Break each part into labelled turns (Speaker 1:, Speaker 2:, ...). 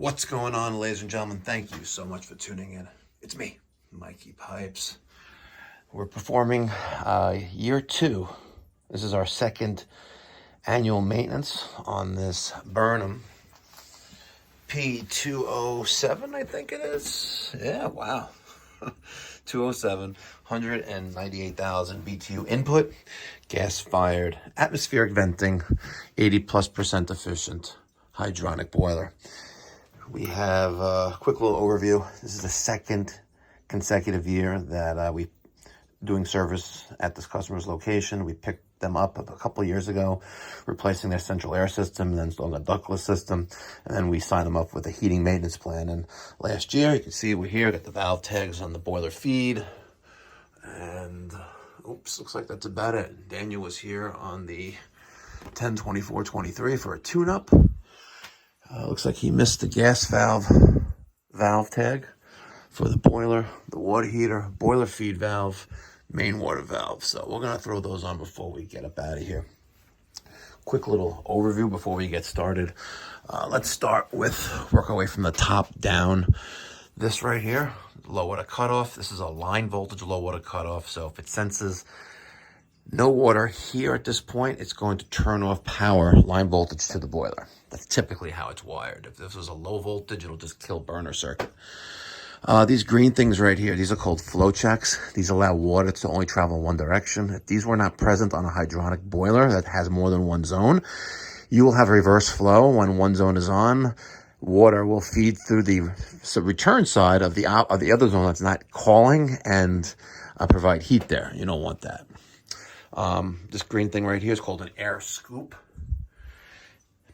Speaker 1: What's going on, ladies and gentlemen? Thank you so much for tuning in. It's me, Mikey Pipes. We're performing year 2. This is our second annual maintenance on this Burnham P207, I think it is. Yeah, wow. 207, 198,000 BTU input, gas-fired, atmospheric venting, 80+% efficient hydronic boiler. We have a quick little overview. This is the second consecutive year that we doing service at this customer's location. We picked them up a couple of years ago, replacing their central air system and then installing a ductless system. And then we signed them up with a heating maintenance plan. And last year, you can see we're here, got the valve tags on the boiler feed. And oops, looks like that's about it. Daniel was here on the 10/24/23 for a tune-up. Looks like he missed the gas valve tag for the boiler, the water heater, boiler feed valve, main water valve. So we're going to throw those on before we get up out of here. Quick little overview before we get started. Let's start with work our way from the top down. This right here, low water cutoff. This is a line voltage low water cutoff. So if it senses no water here at this point, it's going to turn off power line voltage to the boiler. That's typically how it's wired. If this was a low voltage, it'll just kill burner circuit. These green things right here, these are called flow checks. These allow water to only travel in one direction. If these were not present on a hydronic boiler that has more than one zone, you will have reverse flow. When one zone is on, water will feed through the return side of the other zone that's not calling and provide heat there. You don't want that. This green thing right here is called an air scoop.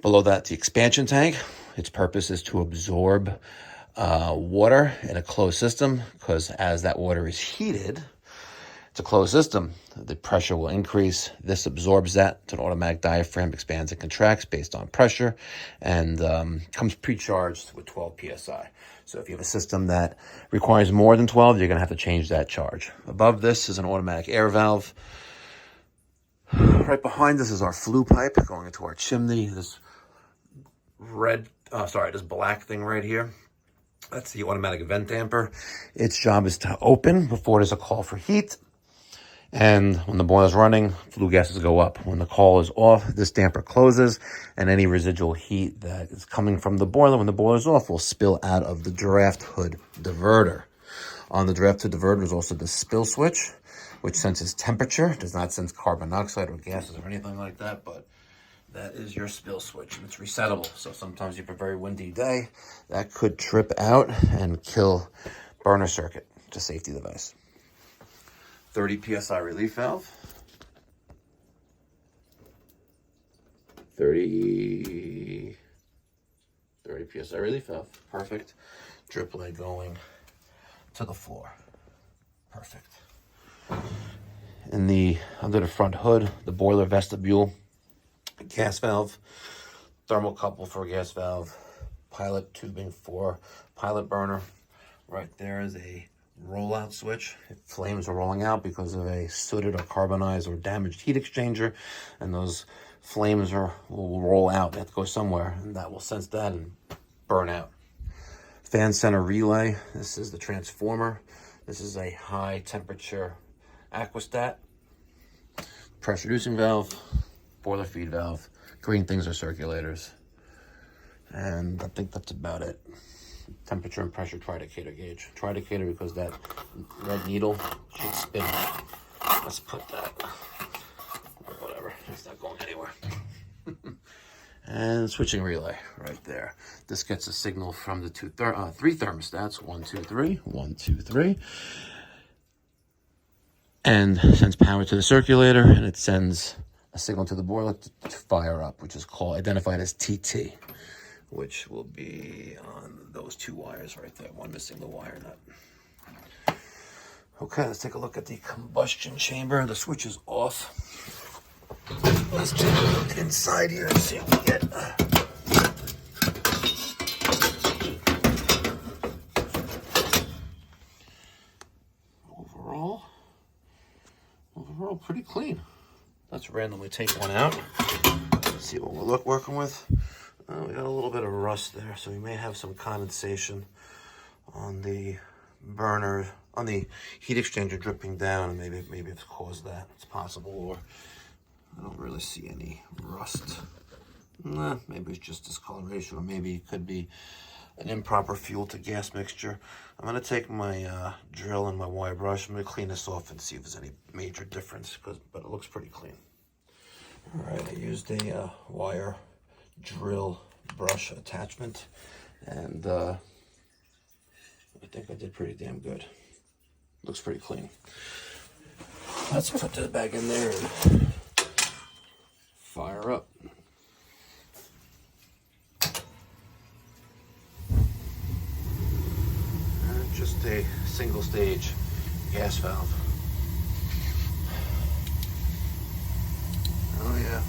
Speaker 1: Below that, the expansion tank. Its purpose is to absorb water in a closed system, because as that water is heated, it's a closed system, the pressure will increase. This absorbs that. It's an automatic diaphragm, expands and contracts based on pressure, and comes pre-charged with 12 psi. So if you have a system that requires more than 12, you're going to have to change that charge. Above this is an automatic air valve. Right behind this is our flue pipe going into our chimney. This this black thing right here, that's the automatic vent damper. Its job is to open before there's a call for heat. And when the boiler's running, flue gases go up. When the call is off, this damper closes, and any residual heat that is coming from the boiler when the boiler's off will spill out of the draft hood diverter. On the draft hood diverter is also the spill switch, which senses temperature. It does not sense carbon monoxide or gases or anything like that, but that is your spill switch, and it's resettable. So sometimes you have a very windy day, that could trip out and kill burner circuit. It's a safety device. 30 psi relief valve. 30 psi relief valve. Perfect. Drip leg going to the floor. Perfect. Under the front hood, the boiler vestibule, gas valve, thermocouple for a gas valve, pilot tubing for pilot burner. Right there is a rollout switch. If flames are rolling out because of a sooted or carbonized or damaged heat exchanger, and those flames will roll out. They have to go somewhere, and that will sense that and burn out. Fan center relay. This is the transformer. This is a high temperature aquastat. Pressure reducing valve, boiler feed valve. Green things are circulators. And I think that's about it. Temperature and pressure tridecator gauge. Tridecator because that red needle should spin. Let's put that, or whatever, it's not going anywhere. And switching relay right there. This gets a signal from the three thermostats, 1, 2, 3, 1, 2, 3. And sends power to the circulator, and it sends a signal to the boiler to fire up, which is identified as TT, which will be on those two wires right there. One missing the wire nut. Okay, let's take a look at the combustion chamber. The switch is off. Let's take a look inside here and see what we get. Overall, pretty clean. Let's randomly take one out. Let's see what we're working with. We got a little bit of rust there, so we may have some condensation on the burner, on the heat exchanger dripping down, and maybe it's caused that. It's possible, or I don't really see any rust. Nah, maybe it's just discoloration, or maybe it could be an improper fuel to gas mixture. I'm gonna take my drill and my wire brush. I'm gonna clean this off and see if there's any major difference, but it looks pretty clean. All right, I used a wire drill brush attachment, and I think I did pretty damn good. Looks pretty clean. Let's put that back in there and fire up. Just a single stage gas valve. Oh yeah.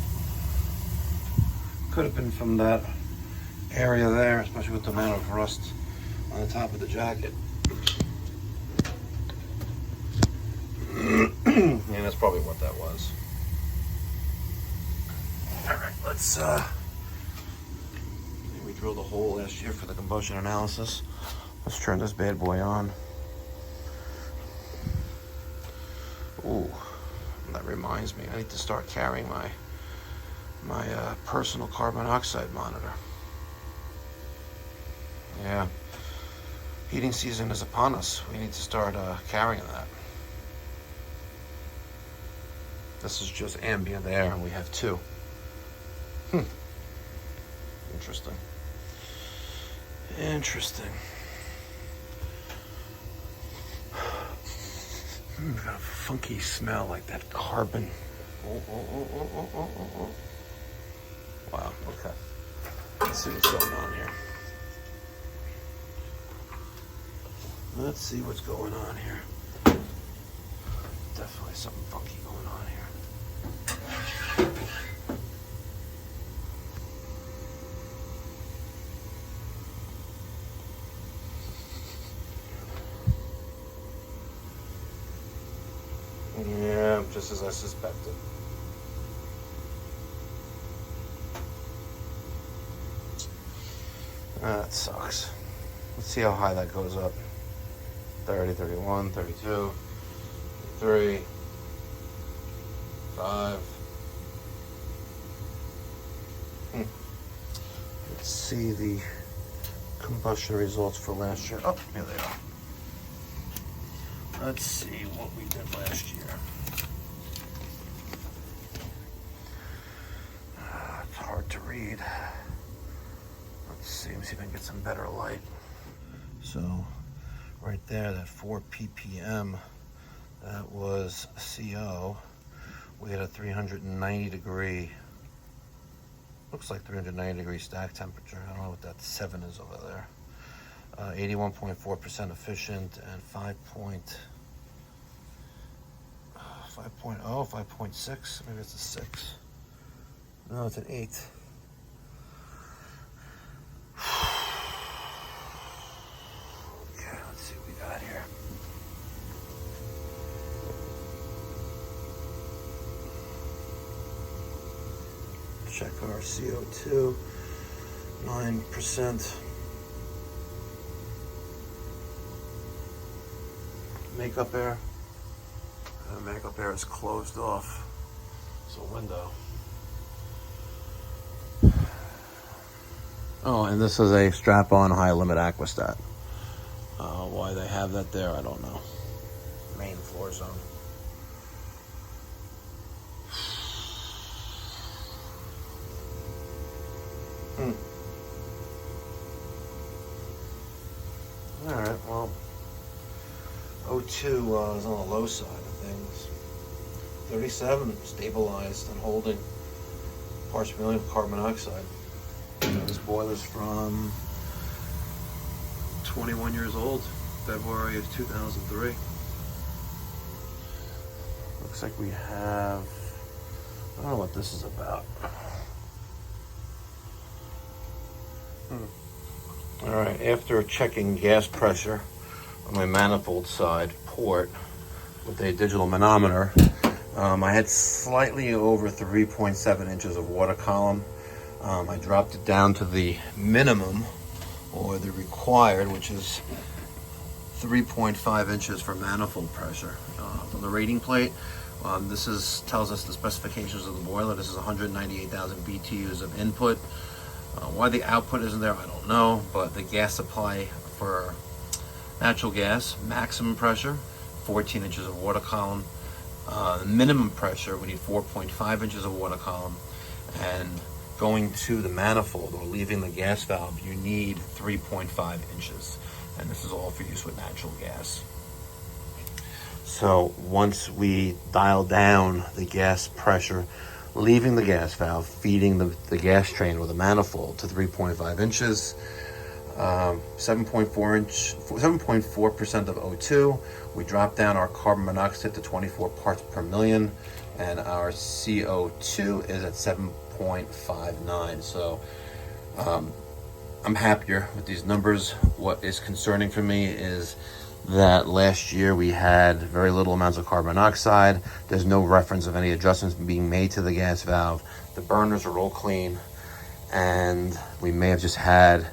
Speaker 1: Could have been from that area there, especially with the amount of rust on the top of the jacket. Yeah, that's probably what that was. Alright, let's we drilled a hole last year for the combustion analysis. Let's turn this bad boy on. Ooh, that reminds me, I need to start carrying my personal carbon monoxide monitor. Yeah, heating season is upon us. We need to start carrying that. This is just ambient air, and we have two. Interesting. Interesting. Got a funky smell, like that carbon. Oh. Wow, okay. Let's see what's going on here. Let's see what's going on here. Definitely something funky going on here. Yeah, just as I suspected. That sucks. Let's see how high that goes up. 30, 31, 32, 33, 5. Let's see the combustion results for last year. Oh, here they are. Let's see what we did last year. It's hard to read. Let's see if I can get some better light. So, right there, that 4 ppm, that was CO. We had a 390 degree, looks like 390 degree stack temperature. I don't know what that 7 is over there. 81.4% efficient, and 5.6, maybe it's a 6. No, it's an 8. Okay, let's see what we got here. Check our CO2, 9%. Makeup air. Makeup air is closed off. It's a window. Oh, and this is a strap-on high-limit aquastat. Why they have that there, I don't know. Main floor zone. All right, well, O2 is on the low side of things. 37 stabilized and holding parts per million of carbon monoxide. This boiler's from 21 years old, February of 2003. Looks like we have, I don't know what this is about. All right, after checking gas pressure on my manifold side port with a digital manometer, I had slightly over 3.7 inches of water column. I dropped it down to the minimum, or the required, which is 3.5 inches for manifold pressure. On the rating plate, tells us the specifications of the boiler. This is 198,000 BTUs of input. Why the output isn't there, I don't know, but the gas supply for natural gas, maximum pressure, 14 inches of water column. Minimum pressure, we need 4.5 inches of water column. And going to the manifold or leaving the gas valve, you need 3.5 inches. And this is all for use with natural gas. So once we dial down the gas pressure, leaving the gas valve, feeding the gas train or the manifold to 3.5 inches, 7.4% of O2. We drop down our carbon monoxide to 24 parts per million, and our CO2 is at 7.59. So I'm happier with these numbers. What is concerning for me is that last year we had very little amounts of carbon monoxide. There's no reference of any adjustments being made to the gas valve. The burners are all clean, and we may have just had,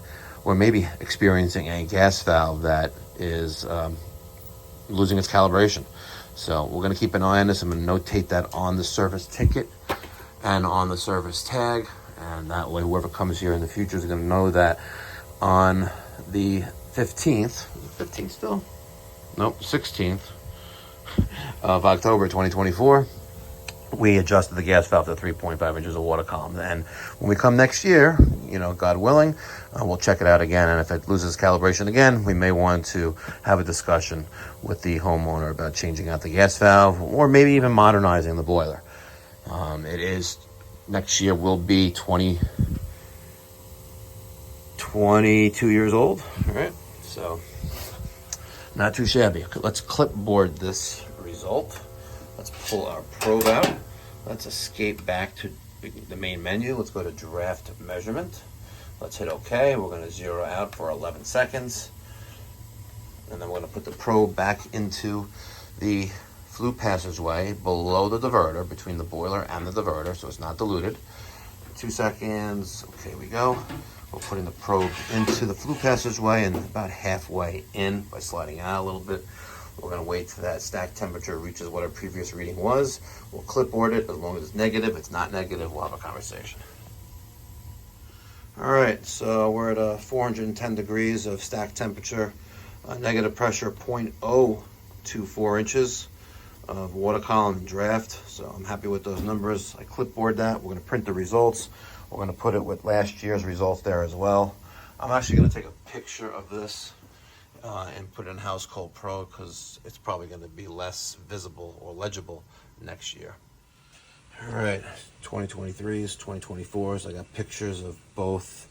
Speaker 1: or maybe experiencing a gas valve that is losing its calibration. So we're going to keep an eye on this. I'm going to notate that on the service ticket and on the service tag, and that way whoever comes here in the future is going to know that on the 15th, 15th still? Nope, 16th of October 2024, we adjusted the gas valve to 3.5 inches of water column. And when we come next year, God willing, we'll check it out again. And if it loses calibration again, we may want to have a discussion with the homeowner about changing out the gas valve, or maybe even modernizing the boiler. Next year will be 22 years old. All right, so not too shabby. Let's clipboard this result. Let's pull our probe out. Let's escape back to the main menu. Let's go to draft measurement. Let's hit OK. We're going to zero out for 11 seconds. And then we're going to put the probe back into the flue passageway below the diverter, between the boiler and the diverter, so it's not diluted. 2 seconds. Okay, we go. We're putting the probe into the flue passageway and about halfway in by sliding out a little bit. We're going to wait till that stack temperature reaches what our previous reading was. We'll clipboard it. As long as it's negative, if it's not negative, we'll have a conversation. All right, so we're at 410 degrees of stack temperature, negative pressure 0.024 inches of water column draft. So I'm happy with those numbers. I clipboard that. We're going to print the results. We're going to put it with last year's results there as well. I'm actually going to take a picture of this and put it in House Cold Pro, because it's probably going to be less visible or legible next year. All right, 2023s, 2024s. I got pictures of both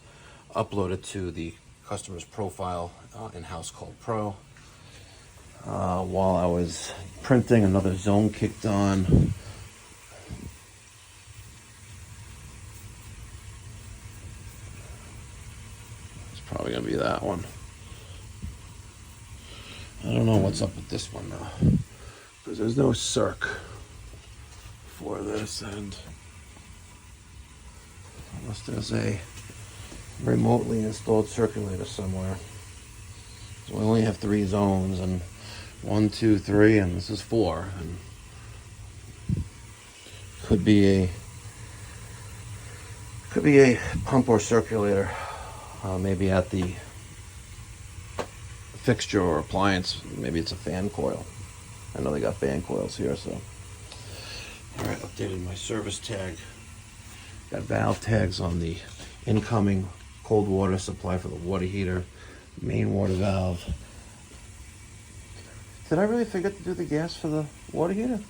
Speaker 1: uploaded to the customer's profile in House Cold Pro. While I was printing, another zone kicked on. It's probably going to be that one. I don't know what's up with this one though, because there's no circ for this, and unless there's a remotely installed circulator somewhere. So we only have 3 zones, and 1, 2, 3, and this is 4, and could be a pump or circulator, maybe at the fixture or appliance. Maybe it's a fan coil. I know they got fan coils here. So all right, updated my service tag. Got valve tags on the incoming cold water supply for the water heater, main water valve. Did I really forget to do the gas for the water heater?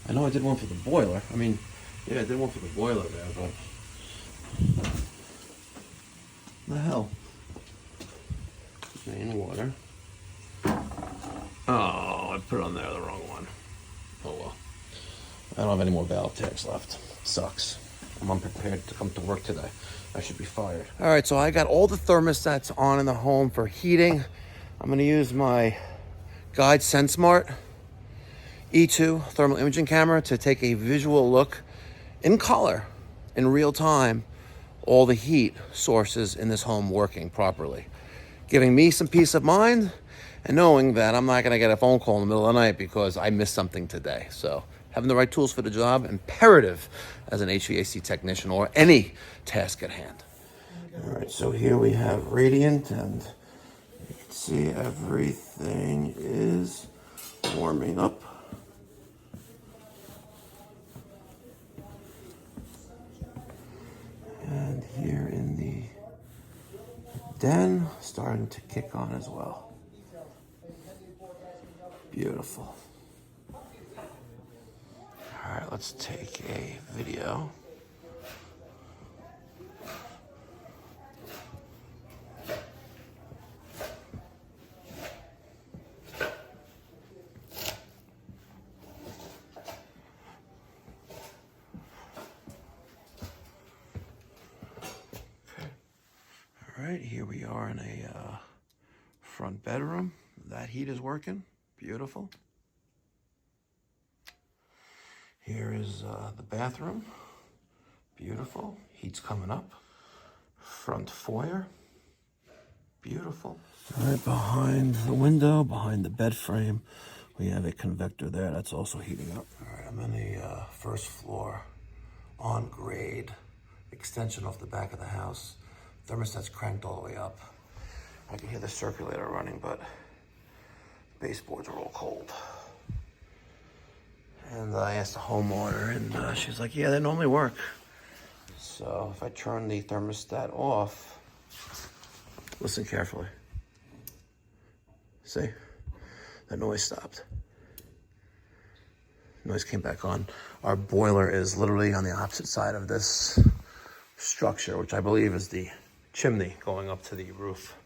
Speaker 1: I know I did one for the boiler. I mean, yeah, I did one for the boiler there, but the hell? Main water. Oh, I put on there the wrong one. Oh well. I don't have any more valve tags left. Sucks. I'm unprepared to come to work today. I should be fired. All right, so I got all the thermostats on in the home for heating. I'm gonna use my Guide SenseSmart E2 thermal imaging camera to take a visual look in color, in real time, all the heat sources in this home working properly, giving me some peace of mind and knowing that I'm not going to get a phone call in the middle of the night because I missed something today. So having the right tools for the job, imperative as an HVAC technician or any task at hand. All right, so here we have Radiant, and you can see everything is warming up. And here in the den, starting to kick on as well. Beautiful. All right, let's take a video. All right, here we are in a front bedroom. That heat is working. Beautiful. Here is the bathroom. Beautiful. Heat's coming up. Front foyer. Beautiful. All right, behind the window, behind the bed frame, we have a convector there that's also heating up. All right, I'm in the first floor on grade extension off the back of the house. Thermostat's cranked all the way up. I can hear the circulator running, but baseboards are all cold. And I asked the homeowner, and she's like, yeah, they normally work. So if I turn the thermostat off, listen carefully. See? That noise stopped. Noise came back on. Our boiler is literally on the opposite side of this structure, which I believe is the chimney going up to the roof.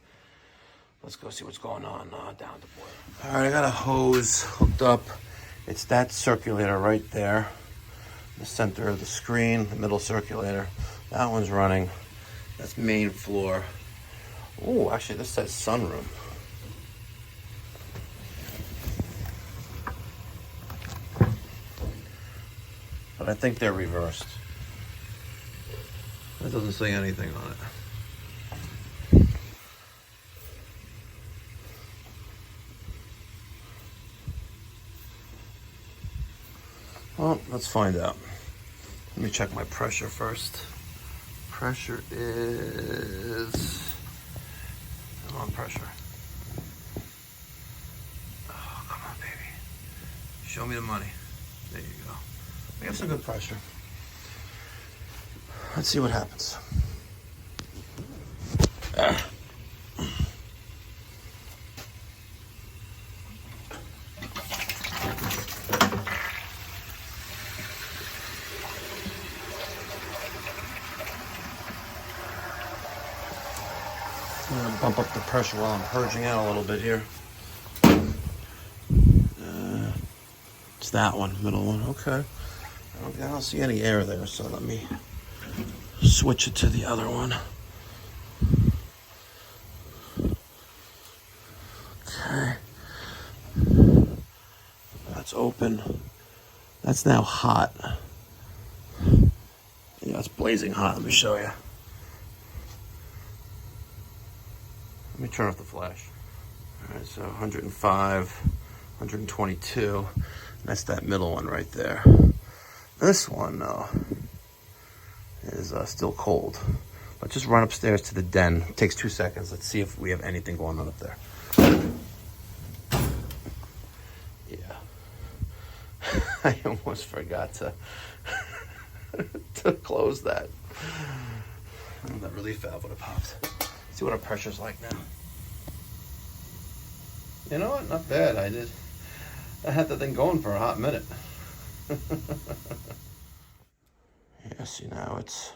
Speaker 1: Let's go see what's going on down the boiler. All right, I got a hose hooked up. It's that circulator right there, the center of the screen, the middle circulator. That one's running. That's main floor. Oh, actually, this says sunroom. But I think they're reversed. That doesn't say anything on it. Well, let's find out. Let me check my pressure first. Pressure is... I'm on pressure. Oh, come on, baby. Show me the money. There you go. We have some good pressure. Let's see what happens. I'm gonna bump up the pressure while I'm purging out a little bit here. It's that one, middle one. Okay. I don't see any air there, so let me switch it to the other one. Okay. That's open. That's now hot. Yeah, it's blazing hot. Let me show you. Let me turn off the flash. All right, so 105, 122. That's that middle one right there. This one, though, is still cold. Let's just run upstairs to the den. It takes 2 seconds. Let's see if we have anything going on up there. Yeah. I almost forgot to close that. That relief valve would have popped. See what our pressure's like now. You know what? Not bad. I had the thing going for a hot minute. Yeah, see now it's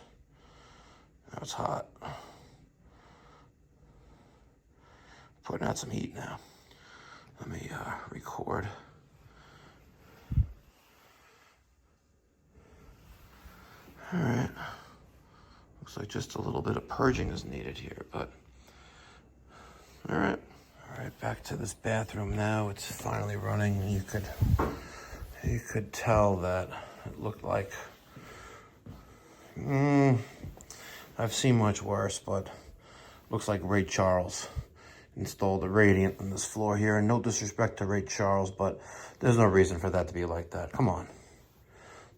Speaker 1: hot. Putting out some heat now. Let me record. All right. Looks like just a little bit of purging is needed here, but all right. All right, back to this bathroom now. It's finally running. You could You could tell that it looked like, I've seen much worse, but looks like Ray Charles installed a radiant on this floor here. And no disrespect to Ray Charles, but there's no reason for that to be like that. Come on.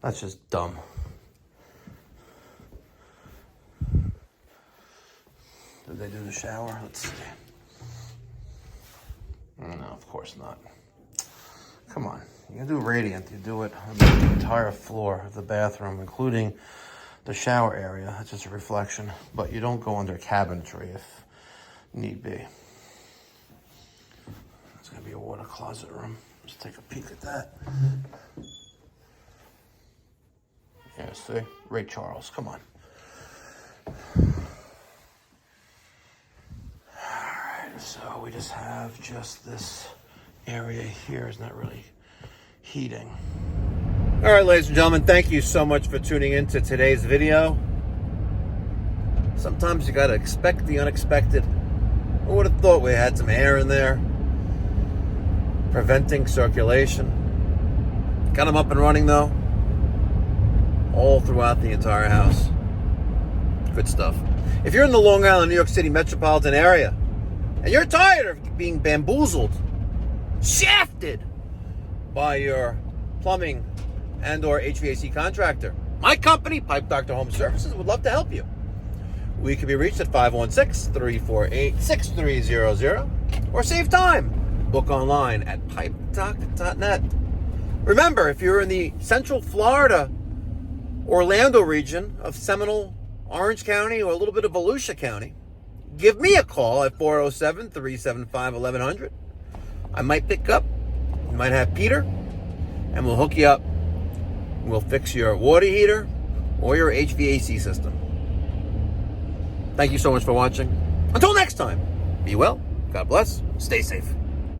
Speaker 1: That's just dumb. Did they do the shower? Let's see. No, of course not. Come on. You can do radiant. You do it on the entire floor of the bathroom, including the shower area. It's just a reflection. But you don't go under cabinetry if need be. It's going to be a water closet room. Let's take a peek at that. Yeah, see? Ray Charles. Come on. So we just have this area here is not really heating. All right, ladies and gentlemen, thank you so much for tuning in to today's video. Sometimes you gotta expect the unexpected. Who would have thought we had some air in there, preventing circulation. Got them up and running though, all throughout the entire house. Good stuff. If you're in the Long Island, New York City metropolitan area, and you're tired of being bamboozled, shafted by your plumbing and or HVAC contractor, my company, Pipe Doctor Home Services, would love to help you. We can be reached at 516-348-6300 or save time. Book online at pipedoc.net. Remember, if you're in the Central Florida, Orlando region of Seminole, Orange County, or a little bit of Volusia County, give me a call at 407-375-1100. I might pick up. You might have Peter, and we'll hook you up. We'll fix your water heater or your HVAC system. Thank you so much for watching. Until next time, be well, God bless, stay safe.